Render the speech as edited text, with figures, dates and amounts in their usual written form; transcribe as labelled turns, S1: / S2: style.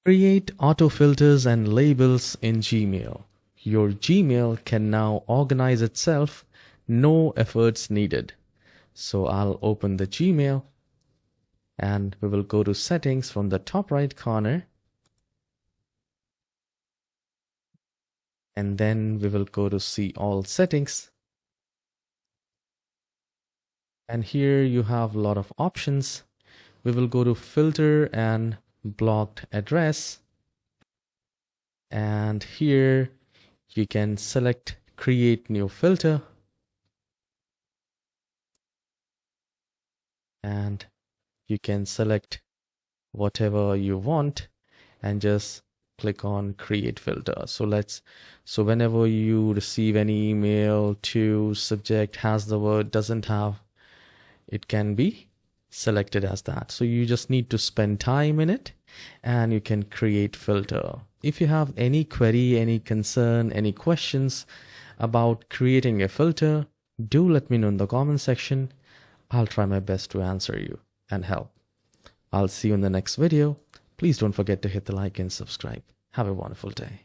S1: Create auto filters and labels in Gmail. Your Gmail can now organize itself, no efforts needed. So I'll open the Gmail and we will go to settings from the top right corner. And then we will go to see all settings. And here you have a lot of options. We will go to filter and blocked address. And here you can select create new filter. And you can select whatever you want and just click on create filter. So whenever you receive any email to subject has the word, doesn't have, it can be selected as that. So you just need to spend time in it and you can create filter. If you have any query, any concern, any questions about creating a filter, do let me know in the comment section. I'll try my best to answer you and help. I'll see you in the next video. Please don't forget to hit the like and subscribe. Have a wonderful day.